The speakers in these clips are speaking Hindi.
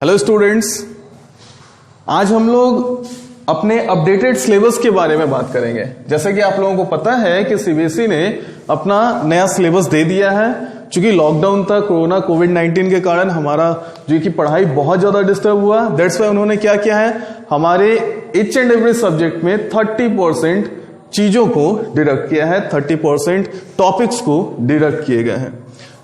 हेलो स्टूडेंट्स, आज हम लोग अपने अपडेटेड सिलेबस के बारे में बात करेंगे। जैसे कि आप लोगों को पता है कि सीबीएसई ने अपना नया सिलेबस दे दिया है। चूंकि लॉकडाउन था, कोरोना कोविड-19 के कारण हमारा जो कि पढ़ाई बहुत ज्यादा डिस्टर्ब हुआ, दैट्स वाई उन्होंने क्या किया है, हमारे ईच एंड एवरी सब्जेक्ट में 30% चीजों को डिडक्ट किया है, 30% टॉपिक्स को डिडक्ट किए गए हैं।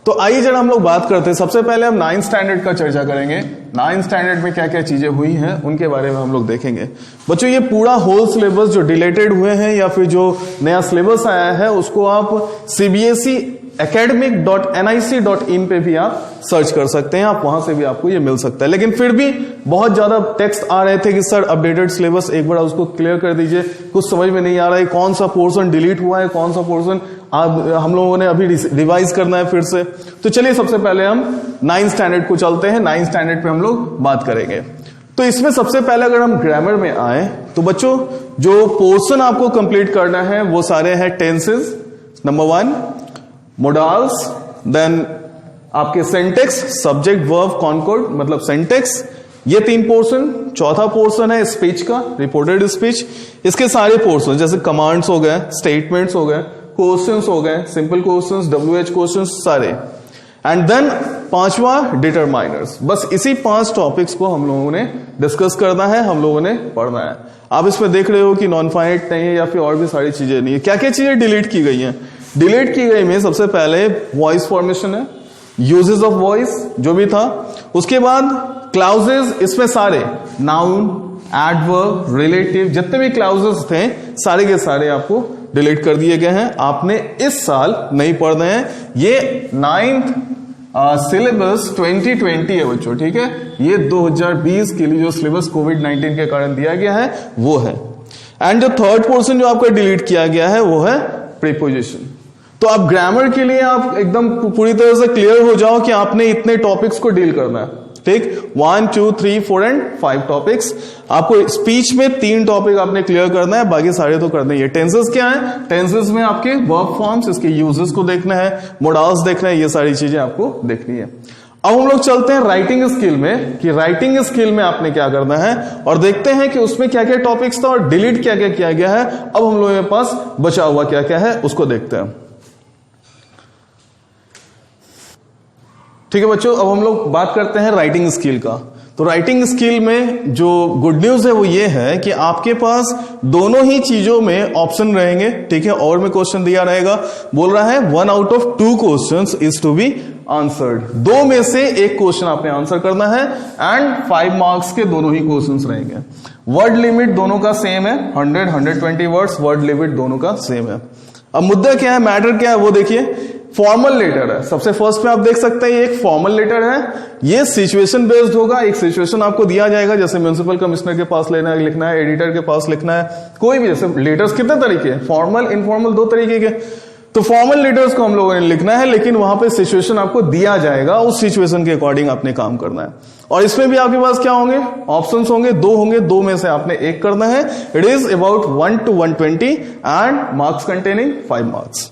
तो आइए जरा हम लोग बात करते हैं। सबसे पहले हम 9th स्टैंडर्ड का चर्चा करेंगे। 9th स्टैंडर्ड में क्या क्या चीजें हुई हैं उनके बारे में हम लोग देखेंगे। बच्चों, ये पूरा होल सिलेबस जो डिलेटेड हुए हैं या फिर जो नया सिलेबस आया है उसको आप CBSE academic.nic.in पे भी आप सर्च कर सकते हैं। आप वहां से भी आपको ये मिल सकता है। लेकिन फिर भी बहुत ज्यादा टेक्स्ट आ रहे थे कि सर अपडेटेड सिलेबस एक बार उसको क्लियर कर दीजिए, कुछ समझ में नहीं आ रहा है, कौन सा पोर्शन डिलीट हुआ है, कौन सा पोर्शन हम लोगों ने अभी रिवाइज करना है फिर से। तो चलिए सबसे पहले हम 9th स्टैंडर्ड को चलते हैं। 9th स्टैंडर्ड पे हम लोग बात करेंगे। तो इसमें सबसे पहले अगर हम ग्रामर में आए तो बच्चों जो पोर्शन आपको कंप्लीट करना है वो सारे हैं टेंसेस, नंबर 1, मोडाल्स, देन आपके सेंटेक्स, सब्जेक्ट वर्ब कॉनकॉर्ड मतलब सेंटेक्स, ये 3 पोर्शन। चौथा पोर्शन है स्पीच का, रिपोर्टेड स्पीच। इसके सारे पोर्शन जैसे कमांड्स हो गए, स्टेटमेंट्स हो गए, क्वेश्चंस हो गए, सिंपल क्वेश्चंस, WH क्वेश्चंस सारे। एंड देन 5वां डिटरमाइनर्स। बस इसी 5 टॉपिक्स को हम लोगों ने डिस्कस करना है, हम लोगों ने पढ़ना है। आप इसमें देख रहे हो कि नॉन फाइनाइट नहीं है या फिर और भी सारी चीजें नहीं है। क्या क्या चीजें डिलीट की गई हैं? डिलीट की गई में सबसे पहले वॉइस फॉर्मेशन है, यूजेस ऑफ वॉइस जो भी था। उसके बाद क्लाउजेस, इसमें सारे नाउन, एडवर्ब, रिलेटिव, जितने भी क्लाउजेस थे सारे के सारे आपको डिलीट कर दिए गए हैं। आपने इस साल नहीं पढ़ने हैं। ये 9th सिलेबस 2020 है बच्चों, ठीक है। ये 2020 के लिए जो सिलेबस कोविड-19 के कारण दिया गया है वो है। एंड जो थर्ड पोर्शन जो आपका डिलीट किया गया है वो है प्रीपोजिशन। तो आप ग्रामर के लिए आप एकदम पूरी तरह से क्लियर हो जाओ कि आपने इतने टॉपिक्स को डील करना है, ठीक। 1, 2, 3, 4 एंड 5 टॉपिक्स। आपको स्पीच में 3 टॉपिक आपने क्लियर करना है, बाकी सारे तो करने ही है। टेंसेस क्या है? टेंसेस में आपके वर्ब फॉर्म्स, इसके यूजेस को देखना है, मोडाल्स देखना है, ये सारी चीजें आपको देखनी है। अब हम लोग चलते हैं राइटिंग स्किल में कि राइटिंग स्किल में आपने क्या करना है और देखते हैं कि उसमें क्या क्या टॉपिक्स था और डिलीट क्या क्या किया गया है। अब हम लोगों के पास बचा हुआ क्या क्या है उसको देखते हैं, ठीक है बच्चों। अब हम लोग बात करते हैं राइटिंग स्किल का। तो राइटिंग स्किल में जो गुड न्यूज है वो ये है कि आपके पास दोनों ही चीजों में ऑप्शन रहेंगे, ठीक है। और में क्वेश्चन दिया रहेगा, बोल रहा है 1 out of 2 questions is to be answered. 2 में से 1 क्वेश्चन आपने आंसर करना है एंड 5 मार्क्स के दोनों ही क्वेश्चंस रहेंगे। वर्ड लिमिट दोनों का सेम है, 100-120 वर्ड्स वर्ड लिमिट दोनों का सेम है। अब मुद्दा क्या है, मैटर क्या है वो देखिए। फॉर्मल लेटर है, सबसे फर्स्ट पे आप देख सकते हैं ये एक फॉर्मल लेटर है। ये सिचुएशन बेस्ड होगा। एक सिचुएशन आपको दिया जाएगा, जैसे म्युनिसिपल कमिश्नर के पास लेना है, लिखना है, एडिटर के पास लिखना है, कोई भी। जैसे लेटर्स कितने तरीके हैं, फॉर्मल, इनफॉर्मल, 2 तरीके के। तो फॉर्मल लेटर्स को हम लोगों ने लिखना है, लेकिन वहां पे सिचुएशन आपको दिया जाएगा, उस सिचुएशन के अकॉर्डिंग आपने काम करना है। और इसमें भी आपके पास क्या होंगे, ऑप्शंस होंगे, 2 होंगे, 2 में से आपने 1 करना है। It is about 1 to 120 and marks containing 5 marks.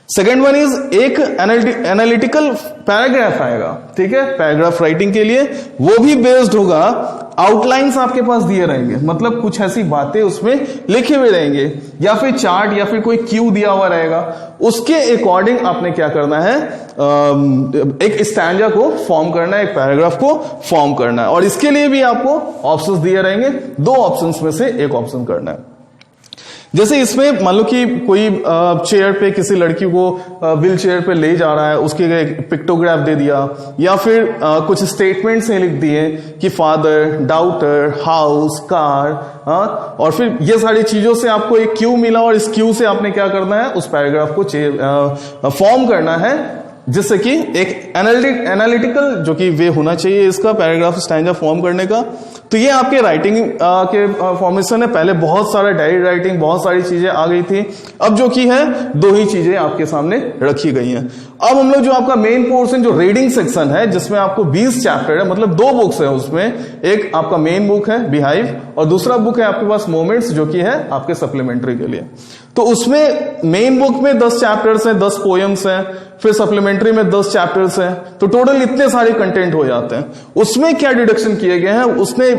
Second one is एक एनालिटिकल पैराग्राफ आएगा, ठीक है, पैराग्राफ राइटिंग के लिए। वो भी बेस्ड होगा, आउटलाइंस आपके पास दिए रहेंगे, मतलब कुछ ऐसी बातें उसमें लिखे हुए रहेंगे या फिर चार्ट या फिर कोई क्यू दिया हुआ रहेगा। उसके अकॉर्डिंग आपने क्या करना है, एक स्टैंजा को फॉर्म करना है, एक पैराग्राफ को फॉर्म करना है। और इसके लिए भी आपको ऑप्शंस दिए रहेंगे, 2 ऑप्शंस में से 1 ऑप्शन करना है। जैसे इसमें मान लो कि कोई चेयर पे किसी लड़की को व्हील चेयर पे ले जा रहा है, उसके एक पिक्टोग्राफ दे दिया, या फिर कुछ स्टेटमेंट्स लिख दिए कि फादर, डाउटर, हाउस, कार, और फिर ये सारी चीजों से आपको एक क्यू मिला और इस क्यू से आपने क्या करना है, उस पैराग्राफ को फॉर्म करना है, जिससे कि एक एनालिटिकल जो कि वे होना चाहिए इसका पैराग्राफ स्टैंजा फॉर्म करने का। तो ये आपके राइटिंग के फॉर्मेशन है। पहले बहुत सारा डायरी राइटिंग, बहुत सारी चीजें आ गई थी, अब जो कि है 2 ही चीजें आपके सामने रखी गई हैं। अब हम लोग जो आपका मेन पोर्शन जो रीडिंग सेक्शन है, जिसमें आपको 20 चैप्टर है, मतलब 2 बुक्स है उसमें। एक आपका मेन बुक है बिहाइव और दूसरा बुक है आपके पास मोमेंट्स, जो कि है आपके सप्लीमेंट्री के लिए। तो उसमें मेन बुक में 10 चैप्टर्स हैं, 10 पोएम्स हैं, फिर सप्लीमेंट्री में 10 चैप्टर्स हैं, तो टोटल इतने सारे कंटेंट हो जाते हैं। उसमें क्या डिडक्शन किए गए हैं, उसने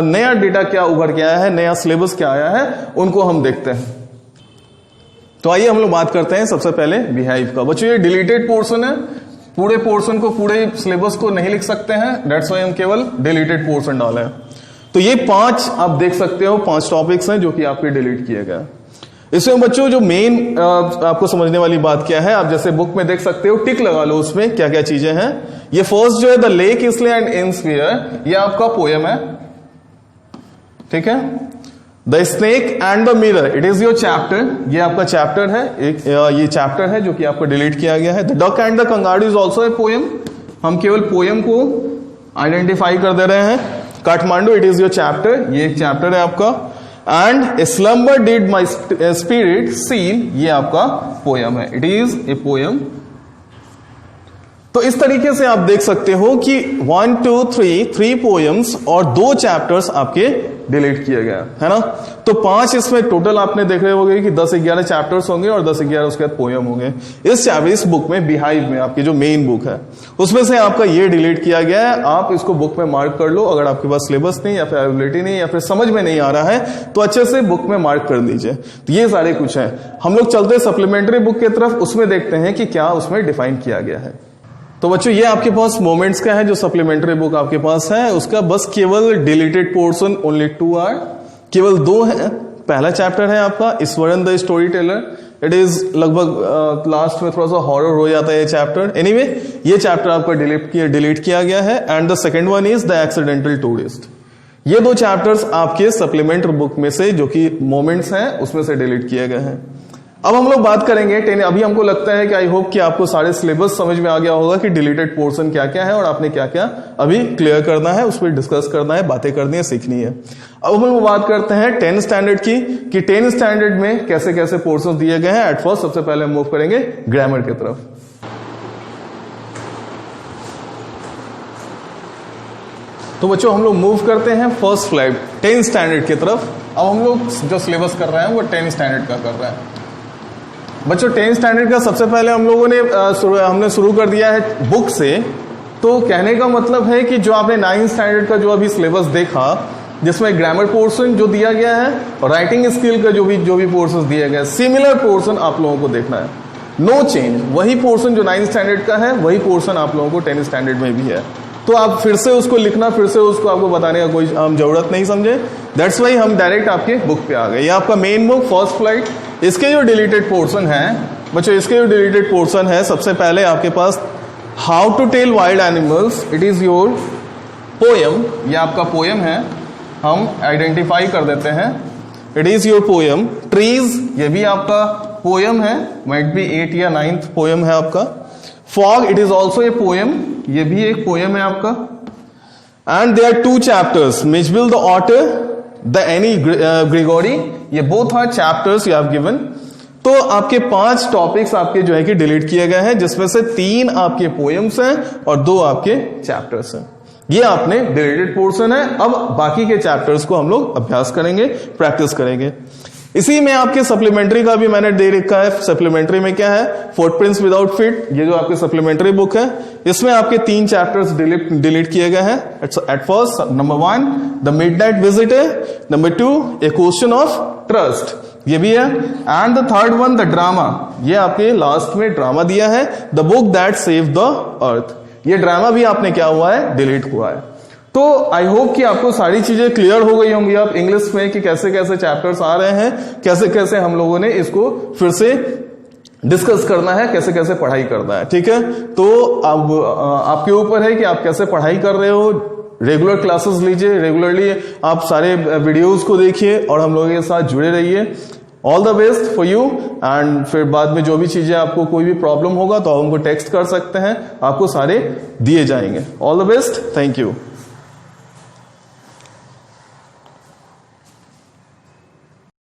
नया डेटा क्या उभर के आया है, नया सिलेबस क्या आया है, उनको हम देखते हैं। तो आइए हम लोग बात करते हैं सबसे पहले बिहाइव का। बच्चों ये डिलीटेड पोर्शन है, पूरे पोर्शन को, पूरे सिलेबस को नहीं लिख सकते हैं, दैट्स व्हाई हम केवल डिलीटेड पोर्शन डाले हैं। तो ये 5 आप देख सकते हो, 5 टॉपिक्स हैं जो कि आपके डिलीट किए गए। इसमें बच्चों जो मेन आपको समझने वाली बात क्या है, आप जैसे बुक में देख सकते हो, टिक लगा लो उसमें क्या क्या चीजें हैं। ये फर्स्ट जो है द लेक इसले एंड इनस्फीयर, ये आपका पोएम है, ठीक है। The snake and the mirror, it is your chapter, ये आपका चैप्टर है, एक ये चैप्टर है जो कि आपको डिलीट किया गया है। The duck and the kangaroo is also a poem, हम केवल पोएम को आइडेंटिफाई कर दे रहे हैं। Kathmandu, it is your chapter, ये एक चैप्टर है आपका। And slumber did my spirit seal, ये आपका पोयम है, इट इज ए पोयम। तो इस तरीके से आप देख सकते हो कि 1 2 3 पोएम्स और 2 चैप्टर्स आपके डिलीट किए गए, है ना। तो 5 इसमें टोटल आपने देख रहे होंगे कि 10-11 चैप्टर्स होंगे और 10-11 उसके बाद पोएम होंगे। इस बुक में बिहाइव में आपकी जो मेन बुक है उसमें से आपका ये डिलीट किया गया है। आप इसको बुक में मार्क कर लो, अगर आपके पास सिलेबस नहीं या फिर अवेलेबिलिटी नहीं या फिर समझ में नहीं आ रहा है तो अच्छे से बुक में मार्क कर लीजिए। तो ये सारे कुछ है। हम लोग चलते सप्लीमेंट्री बुक की तरफ, उसमें देखते हैं कि क्या उसमें डिफाइन किया गया है। तो बच्चों ये आपके पास मोमेंट्स का है, जो सप्लीमेंट्री बुक आपके पास है उसका बस केवल डिलीटेड पोर्शन ओनली 2 आर, केवल 2 है। पहला चैप्टर है आपका Eswaran the story teller, it is लगभग लास्ट में थोड़ा सा हॉरर हो जाता है ये चैप्टर। एनीवे ये चैप्टर आपका डिलीट किया गया है। And the second one is the accidental tourist. ये 2 चैप्टर्स आपके सप्लीमेंट्री बुक में से जो कि मोमेंट्स हैं उसमें से डिलीट किए गए हैं। अब हम लोग बात करेंगे अभी हमको लगता है कि आई होप कि आपको सारे सिलेबस समझ में आ गया होगा कि डिलीटेड पोर्शन क्या क्या है और आपने क्या क्या अभी क्लियर करना है, उस पर डिस्कस करना है, बातें करनी है, सीखनी है। अब हम लोग बात करते हैं 10 स्टैंडर्ड की, कि 10 स्टैंडर्ड में कैसे कैसे पोर्शन दिए गए हैं। एट फर्स्ट सबसे पहले हम मूव करेंगे ग्रामर की तरफ। तो बच्चों हम लोग मूव करते हैं फर्स्ट फ्लैग 10 स्टैंडर्ड की तरफ। अब हम लोग जो सिलेबस कर रहे हैं वो 10 स्टैंडर्ड का कर रहे हैं। बच्चों 10 स्टैंडर्ड का सबसे पहले हम लोगों ने हमने शुरू कर दिया है बुक से। तो कहने का मतलब है कि जो आपने 9 स्टैंडर्ड का जो अभी सिलेबस देखा, जिसमें ग्रामर पोर्शन जो दिया गया है और राइटिंग स्किल का जो भी पोर्शन दिया गया है, सिमिलर पोर्शन आप लोगों को देखना है, नो चेंज। वही पोर्शन जो 9 स्टैंडर्ड का है वही पोर्शन आप लोगों को 10 स्टैंडर्ड में भी है। तो आप फिर से उसको लिखना, फिर से उसको आपको बताने का कोई जरूरत नहीं समझे। दैट्स वाई हम डायरेक्ट आपके बुक पे आ गए। ये आपका मेन बुक फर्स्ट फ्लाइट। इसके जो डिलीटेड पोर्शन है बच्चों, इसके जो डिलीटेड पोर्शन है, सबसे पहले आपके पास how to tell wild animals, it is your poem. ये आपका पोयम है, हम आइडेंटिफाई कर देते हैं, it is your poem. Trees, ये भी आपका पोयम है, माइट बी 8 या 9th पोयम है आपका। Fog, it is also a poem, ये भी एक पोयम है आपका। And there 2 chapters, Mijbil the otter, the Annie Gregory, ये both are chapters you have given. तो आपके 5 टॉपिक्स आपके जो है कि डिलीट किए गए हैं, जिसमें से 3 आपके पोएम्स हैं और 2 आपके चैप्टर्स हैं। ये आपने डिलीटेड पोर्शन है। अब बाकी के चैप्टर्स को हम लोग अभ्यास करेंगे, प्रैक्टिस करेंगे। इसी में आपके सप्लीमेंट्री का भी मैंने दे रखा है। सप्लीमेंट्री में क्या है, फुटप्रिंट्स विदाउट फीट, ये जो आपकी सप्लीमेंट्री बुक है, इसमें आपके 3 चैप्टर्स डिलीट किए गए हैं। At first number 1 the midnight visitor, number 2 A question of trust, ये भी है। And the third one the drama, ये आपके लास्ट में ड्रामा दिया है, the book that save the earth. ये ड्रामा भी आपने क्या हुआ है, डिलीट हुआ है। तो आई होप कि आपको सारी चीजें क्लियर हो गई होंगी आप इंग्लिश में कि कैसे कैसे चैप्टर्स आ रहे हैं, कैसे कैसे हम लोगों ने इसको फिर से डिस्कस करना है, कैसे कैसे पढ़ाई करना है। ठीक है, तो अब आपके ऊपर है कि आप कैसे पढ़ाई कर रहे हो। रेगुलर क्लासेस लीजिए, रेगुलरली आप सारे वीडियोस को देखिए और हम लोगों के साथ जुड़े रहिए। All the best for you. And फिर बाद में जो भी चीजें आपको कोई भी प्रॉब्लम होगा तो आप हमको टेक्स्ट कर सकते हैं, आपको सारे दिए जाएंगे। All the best, thank you.